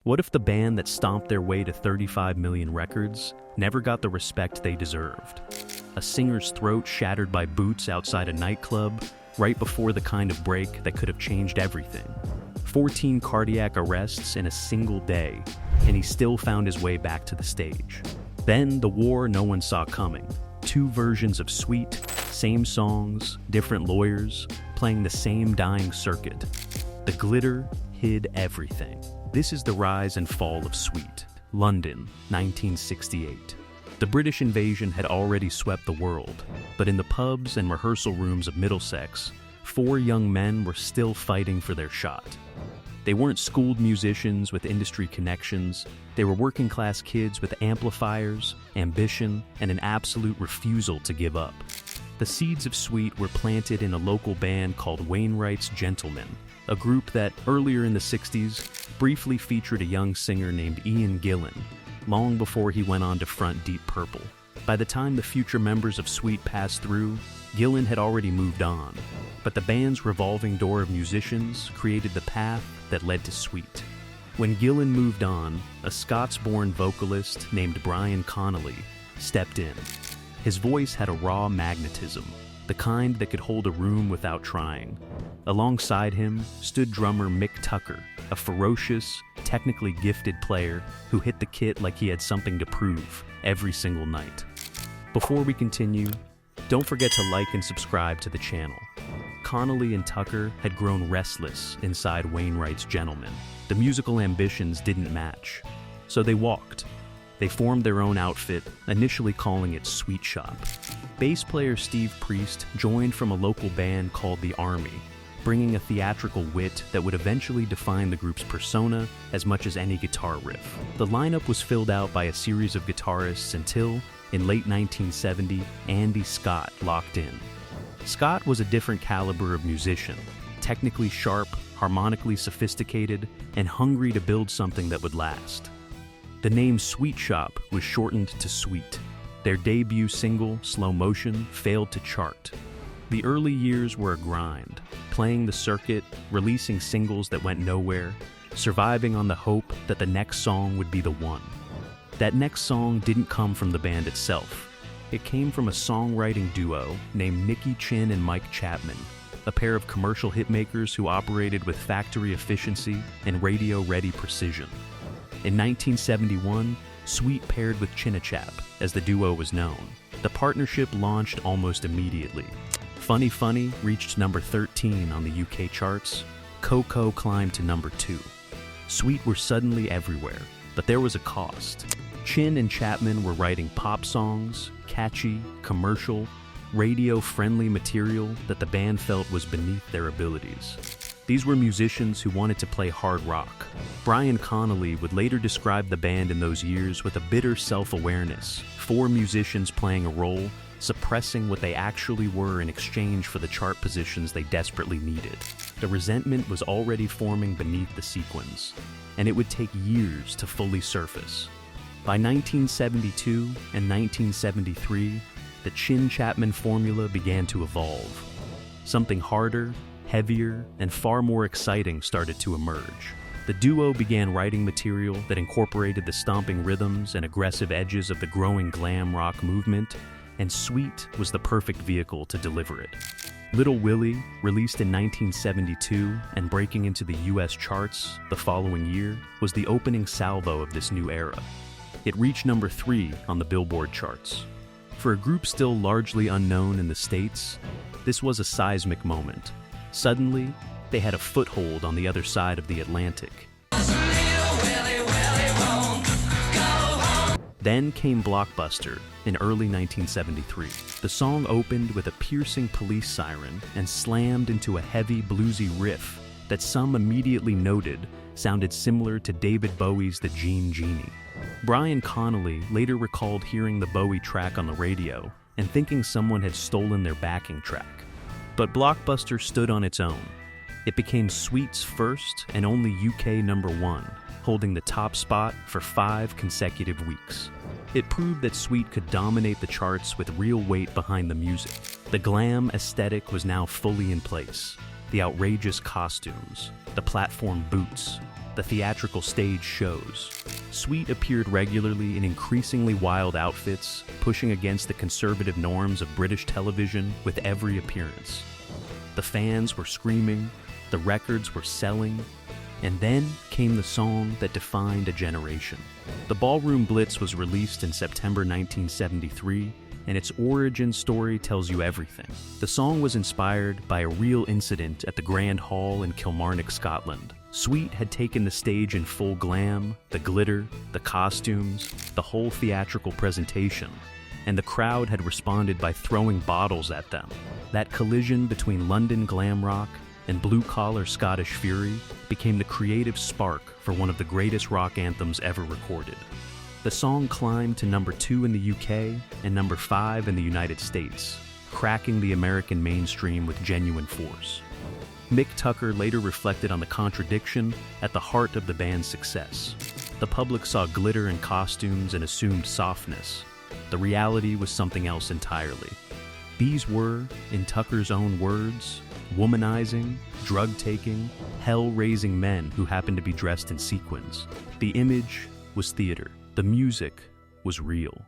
What if the band that stomped their way to 35 million records never got the respect they deserved? A singer's throat shattered by boots outside a nightclub, right before the kind of break that could have changed everything. 14 cardiac arrests in a single day, and he still found his way back to the stage. Then the war no one saw coming. 2 versions of Sweet, same songs, different lawyers, playing the same dying circuit. The glitter hid everything. This is the rise and fall of Sweet. London, 1968. The British invasion had already swept the world, but in the pubs and rehearsal rooms of Middlesex, 4 young men were still fighting for their shot. They weren't schooled musicians with industry connections. They were working-class kids with amplifiers, ambition, and an absolute refusal to give up. The seeds of Sweet were planted in a local band called Wainwright's Gentlemen, a group that, earlier in the 60s, briefly featured a young singer named Ian Gillan, long before he went on to front Deep Purple. By the time the future members of Sweet passed through, Gillan had already moved on, but the band's revolving door of musicians created the path that led to Sweet. When Gillan moved on, a Scots-born vocalist named Brian Connolly stepped in. His voice had a raw magnetism, the kind that could hold a room without trying. Alongside him stood drummer Mick Tucker, a ferocious, technically gifted player who hit the kit like he had something to prove every single night. Before we continue, don't forget to like and subscribe to the channel. Connolly and Tucker had grown restless inside Wainwright's Gentlemen. The musical ambitions didn't match, so they walked. They formed their own outfit, initially calling it Sweet Shop. Bass player Steve Priest joined from a local band called The Army, bringing a theatrical wit that would eventually define the group's persona as much as any guitar riff. The lineup was filled out by a series of guitarists until, in late 1970, Andy Scott locked in. Scott was a different caliber of musician, technically sharp, harmonically sophisticated, and hungry to build something that would last. The name Sweet Shop was shortened to Sweet. Their debut single, Slow Motion, failed to chart. The early years were a grind, playing the circuit, releasing singles that went nowhere, surviving on the hope that the next song would be the one. That next song didn't come from the band itself. It came from a songwriting duo named Nicky Chin and Mike Chapman, a pair of commercial hitmakers who operated with factory efficiency and radio-ready precision. In 1971, Sweet paired with Chinachap, as the duo was known. The partnership launched almost immediately. Funny Funny reached number 13 on the UK charts. Coco climbed to number 2. Sweet were suddenly everywhere, but there was a cost. Chin and Chapman were writing pop songs, catchy, commercial, radio-friendly material that the band felt was beneath their abilities. These were musicians who wanted to play hard rock. Brian Connolly would later describe the band in those years with a bitter self-awareness, 4 musicians playing a role, suppressing what they actually were in exchange for the chart positions they desperately needed. The resentment was already forming beneath the sequins, and it would take years to fully surface. By 1972 and 1973, the Chin-Chapman formula began to evolve. Something harder, heavier, and far more exciting started to emerge. The duo began writing material that incorporated the stomping rhythms and aggressive edges of the growing glam rock movement, and Sweet was the perfect vehicle to deliver it. Little Willie, released in 1972 and breaking into the US charts the following year, was the opening salvo of this new era. It reached number 3 on the Billboard charts. For a group still largely unknown in the States, this was a seismic moment. Suddenly, they had a foothold on the other side of the Atlantic. Then came Blockbuster in early 1973. The song opened with a piercing police siren and slammed into a heavy bluesy riff that some immediately noted sounded similar to David Bowie's The Gene Genie. Brian Connolly later recalled hearing the Bowie track on the radio and thinking someone had stolen their backing track. But Blockbuster stood on its own. It became Sweet's first and only UK number 1, holding the top spot for 5 consecutive weeks. It proved that Sweet could dominate the charts with real weight behind the music. The glam aesthetic was now fully in place. The outrageous costumes, the platform boots, the theatrical stage shows. Sweet appeared regularly in increasingly wild outfits, pushing against the conservative norms of British television with every appearance. The fans were screaming, the records were selling, and then came the song that defined a generation. The Ballroom Blitz was released in September 1973, and its origin story tells you everything. The song was inspired by a real incident at the Grand Hall in Kilmarnock, Scotland. Sweet had taken the stage in full glam, the glitter, the costumes, the whole theatrical presentation, and the crowd had responded by throwing bottles at them. That collision between London glam rock and blue-collar Scottish fury became the creative spark for one of the greatest rock anthems ever recorded. The song climbed to number 2 in the UK and number 5 in the United States, cracking the American mainstream with genuine force. Mick Tucker later reflected on the contradiction at the heart of the band's success. The public saw glitter and costumes and assumed softness. The reality was something else entirely. These were, in Tucker's own words, womanizing, drug-taking, hell-raising men who happened to be dressed in sequins. The image was theater. The music was real.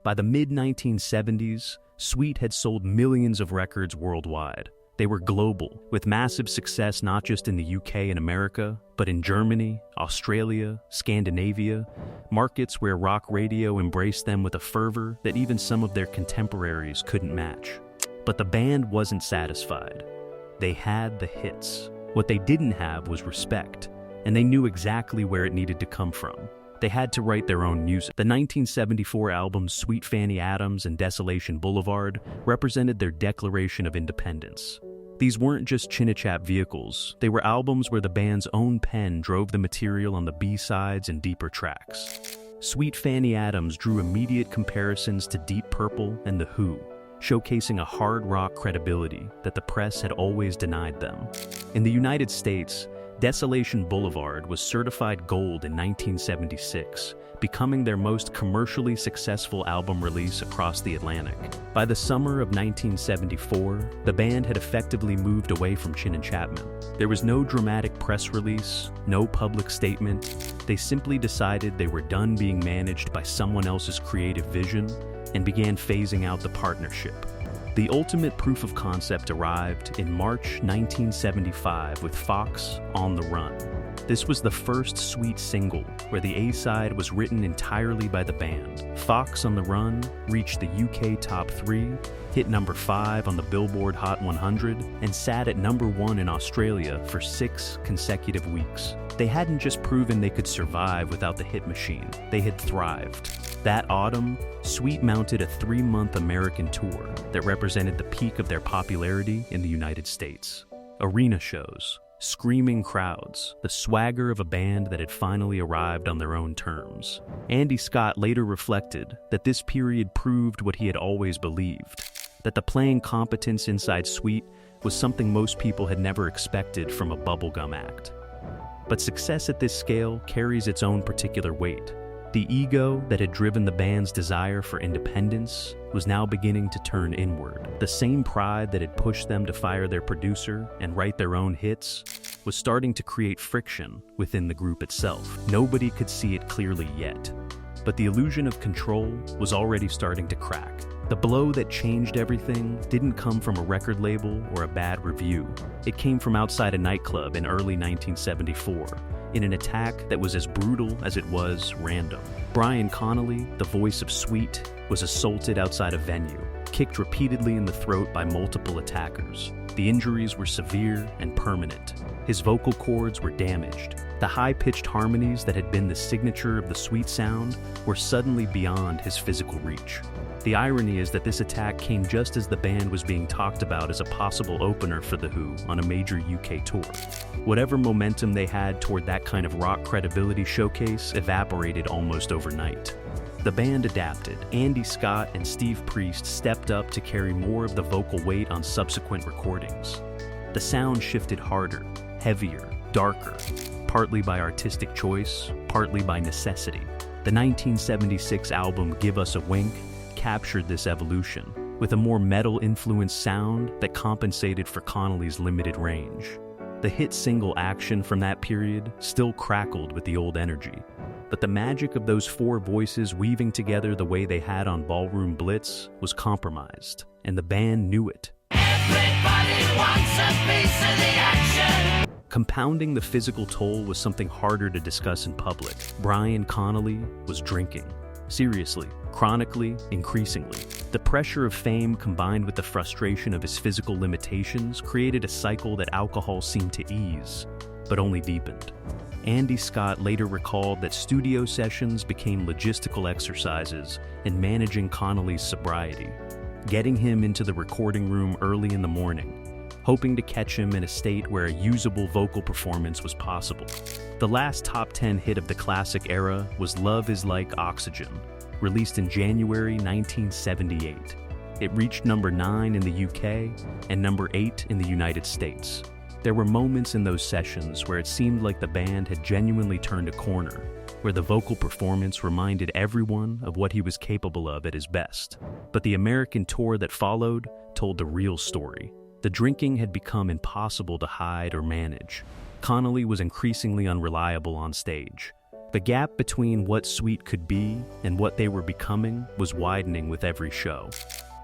By the mid-1970s, Sweet had sold millions of records worldwide. They were global, with massive success not just in the UK and America, but in Germany, Australia, Scandinavia, markets where rock radio embraced them with a fervor that even some of their contemporaries couldn't match. But the band wasn't satisfied. They had the hits. What they didn't have was respect, and they knew exactly where it needed to come from. They had to write their own music. The 1974 albums Sweet Fanny Adams and Desolation Boulevard represented their declaration of independence. These weren't just chin-a-chap vehicles, they were albums where the band's own pen drove the material on the B-sides and deeper tracks. Sweet Fanny Adams drew immediate comparisons to Deep Purple and The Who, showcasing a hard rock credibility that the press had always denied them. In the United States, Desolation Boulevard was certified gold in 1976, becoming their most commercially successful album release across the Atlantic. By the summer of 1974, the band had effectively moved away from Chin and Chapman. There was no dramatic press release, no public statement. They simply decided they were done being managed by someone else's creative vision and began phasing out the partnership. The ultimate proof of concept arrived in March 1975 with Fox on the Run. This was the first Sweet single, where the A-side was written entirely by the band. Fox on the Run reached the UK Top 3, hit number 5 on the Billboard Hot 100, and sat at number 1 in Australia for 6 consecutive weeks. They hadn't just proven they could survive without the hit machine, they had thrived. That autumn, Sweet mounted a 3-month American tour that represented the peak of their popularity in the United States. Arena shows, screaming crowds, the swagger of a band that had finally arrived on their own terms. Andy Scott later reflected that this period proved what he had always believed, that the playing competence inside Sweet was something most people had never expected from a bubblegum act. But success at this scale carries its own particular weight. The ego that had driven the band's desire for independence was now beginning to turn inward. The same pride that had pushed them to fire their producer and write their own hits was starting to create friction within the group itself. Nobody could see it clearly yet, but the illusion of control was already starting to crack. The blow that changed everything didn't come from a record label or a bad review. It came from outside a nightclub in early 1974. In an attack that was as brutal as it was random. Brian Connolly, the voice of Sweet, was assaulted outside a venue, kicked repeatedly in the throat by multiple attackers. The injuries were severe and permanent. His vocal cords were damaged. The high-pitched harmonies that had been the signature of the Sweet sound were suddenly beyond his physical reach. The irony is that this attack came just as the band was being talked about as a possible opener for The Who on a major UK tour. Whatever momentum they had toward that kind of rock credibility showcase evaporated almost overnight. The band adapted. Andy Scott and Steve Priest stepped up to carry more of the vocal weight on subsequent recordings. The sound shifted harder, heavier, darker, partly by artistic choice, partly by necessity. The 1976 album Give Us a Wink captured this evolution, with a more metal-influenced sound that compensated for Connolly's limited range. The hit single Action from that period still crackled with the old energy. But the magic of those four voices weaving together the way they had on Ballroom Blitz was compromised, and the band knew it. Everybody wants a piece of the action. Compounding the physical toll was something harder to discuss in public. Brian Connolly was drinking. Seriously, chronically, increasingly. The pressure of fame combined with the frustration of his physical limitations created a cycle that alcohol seemed to ease, but only deepened. Andy Scott later recalled that studio sessions became logistical exercises in managing Connolly's sobriety, getting him into the recording room early in the morning, hoping to catch him in a state where a usable vocal performance was possible. The last top 10 hit of the classic era was Love Is Like Oxygen, released in January 1978. It reached number 9 in the UK and number 8 in the United States. There were moments in those sessions where it seemed like the band had genuinely turned a corner, where the vocal performance reminded everyone of what he was capable of at his best. But the American tour that followed told the real story. The drinking had become impossible to hide or manage. Connolly was increasingly unreliable on stage. The gap between what Sweet could be and what they were becoming was widening with every show.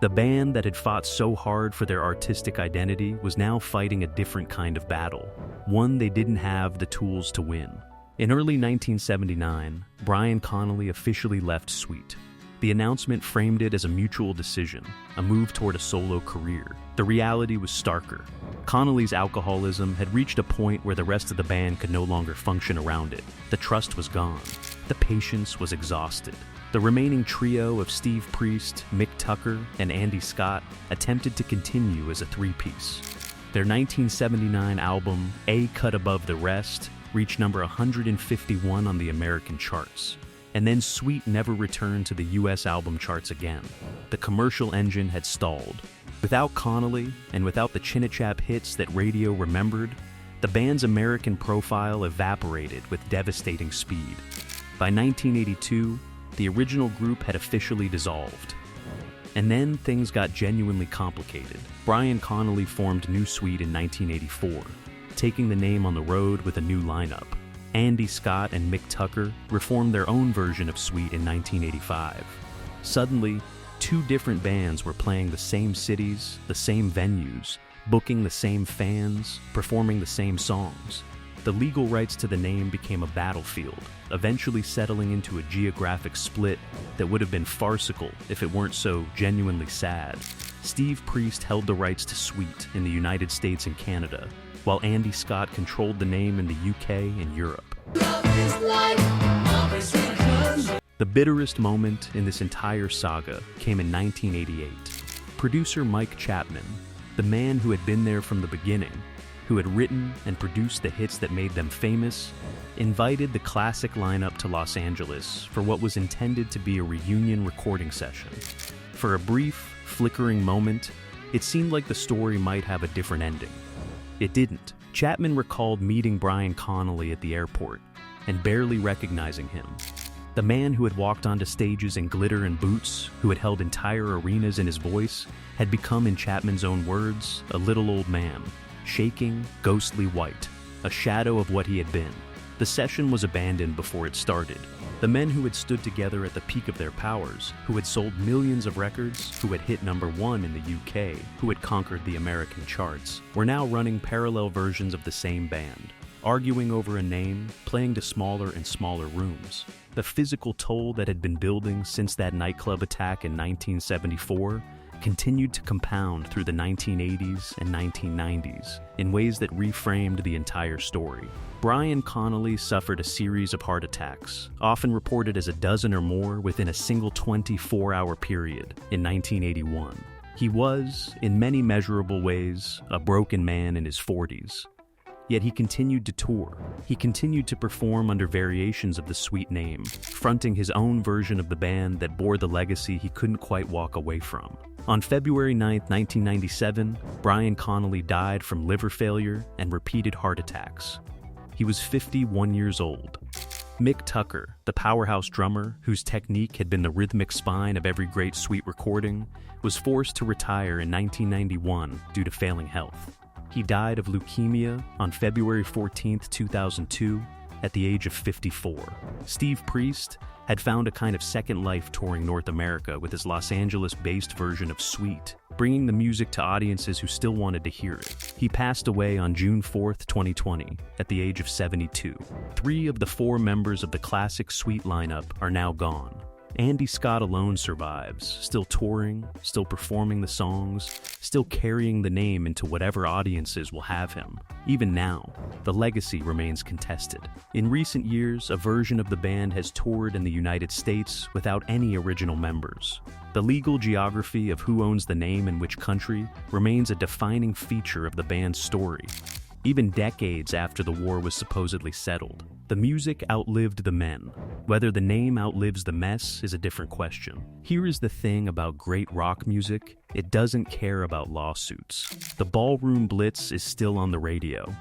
The band that had fought so hard for their artistic identity was now fighting a different kind of battle, one they didn't have the tools to win. In early 1979, Brian Connolly officially left Sweet. The announcement framed it as a mutual decision, a move toward a solo career. The reality was starker. Connolly's alcoholism had reached a point where the rest of the band could no longer function around it. The trust was gone. The patience was exhausted. The remaining trio of Steve Priest, Mick Tucker, and Andy Scott attempted to continue as a three-piece. Their 1979 album, A Cut Above the Rest, reached number 151 on the American charts. And then Sweet never returned to the US album charts again. The commercial engine had stalled. Without Connolly, and without the Chinachap hits that radio remembered, the band's American profile evaporated with devastating speed. By 1982, the original group had officially dissolved. And then things got genuinely complicated. Brian Connolly formed New Sweet in 1984, taking the name on the road with a new lineup. Andy Scott and Mick Tucker reformed their own version of Sweet in 1985. Suddenly, two different bands were playing the same cities, the same venues, booking the same fans, performing the same songs. The legal rights to the name became a battlefield, eventually settling into a geographic split that would have been farcical if it weren't so genuinely sad. Steve Priest held the rights to Sweet in the United States and Canada, while Andy Scott controlled the name in the UK and Europe. The bitterest moment in this entire saga came in 1988. Producer Mike Chapman, the man who had been there from the beginning, who had written and produced the hits that made them famous, invited the classic lineup to Los Angeles for what was intended to be a reunion recording session. For a brief, flickering moment, it seemed like the story might have a different ending. It didn't. Chapman recalled meeting Brian Connolly at the airport and barely recognizing him. The man who had walked onto stages in glitter and boots, who had held entire arenas in his voice, had become, in Chapman's own words, a little old man, shaking, ghostly white, a shadow of what he had been. The session was abandoned before it started. The men who had stood together at the peak of their powers, who had sold millions of records, who had hit number 1 in the UK, who had conquered the American charts, were now running parallel versions of the same band, arguing over a name, playing to smaller and smaller rooms. The physical toll that had been building since that nightclub attack in 1974 continued to compound through the 1980s and 1990s in ways that reframed the entire story. Brian Connolly suffered a series of heart attacks, often reported as a dozen or more within a single 24-hour period in 1981. He was, in many measurable ways, a broken man in his 40s. Yet he continued to tour. He continued to perform under variations of the Sweet name, fronting his own version of the band that bore the legacy he couldn't quite walk away from. On February 9, 1997, Brian Connolly died from liver failure and repeated heart attacks. He was 51 years old. Mick Tucker, the powerhouse drummer, whose technique had been the rhythmic spine of every great Sweet recording, was forced to retire in 1991 due to failing health. He died of leukemia on February 14, 2002, at the age of 54. Steve Priest had found a kind of second life touring North America with his Los Angeles-based version of Sweet, bringing the music to audiences who still wanted to hear it. He passed away on June 4, 2020, at the age of 72. 3 of the 4 members of the classic Sweet lineup are now gone. Andy Scott alone survives, still touring, still performing the songs, still carrying the name into whatever audiences will have him. Even now, the legacy remains contested. In recent years, a version of the band has toured in the United States without any original members. The legal geography of who owns the name in which country remains a defining feature of the band's story. Even decades after the war was supposedly settled, the music outlived the men. Whether the name outlives the mess is a different question. Here is the thing about great rock music: it doesn't care about lawsuits. The Ballroom Blitz is still on the radio.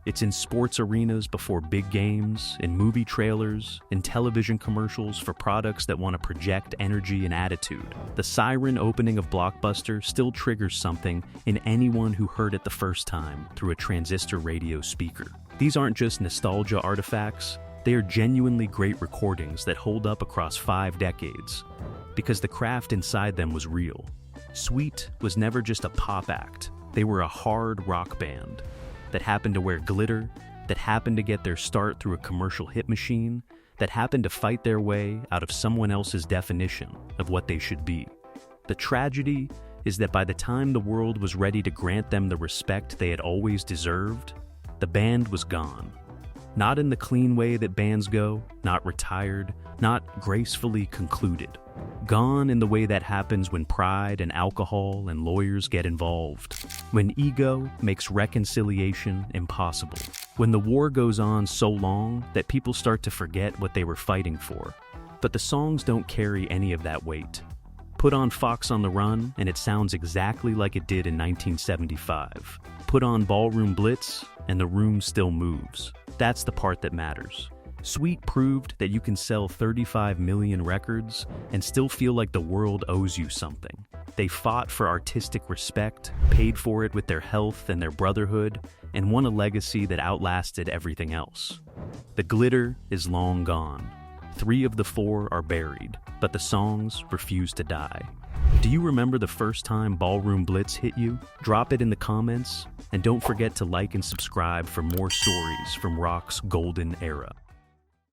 It's in sports arenas before big games, in movie trailers, in television commercials for products that want to project energy and attitude. The siren opening of Blockbuster still triggers something in anyone who heard it the first time through a transistor radio speaker. These aren't just nostalgia artifacts, they are genuinely great recordings that hold up across 5 decades, because the craft inside them was real. Sweet was never just a pop act, they were a hard rock band that happened to wear glitter, that happened to get their start through a commercial hit machine, that happened to fight their way out of someone else's definition of what they should be. The tragedy is that by the time the world was ready to grant them the respect they had always deserved, the band was gone. Not in the clean way that bands go, not retired, not gracefully concluded. Gone in the way that happens when pride and alcohol and lawyers get involved. When ego makes reconciliation impossible. When the war goes on so long that people start to forget what they were fighting for. But the songs don't carry any of that weight. Put on Fox on the Run and it sounds exactly like it did in 1975. Put on Ballroom Blitz and the room still moves. That's the part that matters. Sweet proved that you can sell 35 million records and still feel like the world owes you something. They fought for artistic respect, paid for it with their health and their brotherhood, and won a legacy that outlasted everything else. The glitter is long gone. 3 of the 4 are buried, but the songs refuse to die. Do you remember the first time Ballroom Blitz hit you? Drop it in the comments, and don't forget to like and subscribe for more stories from rock's golden era.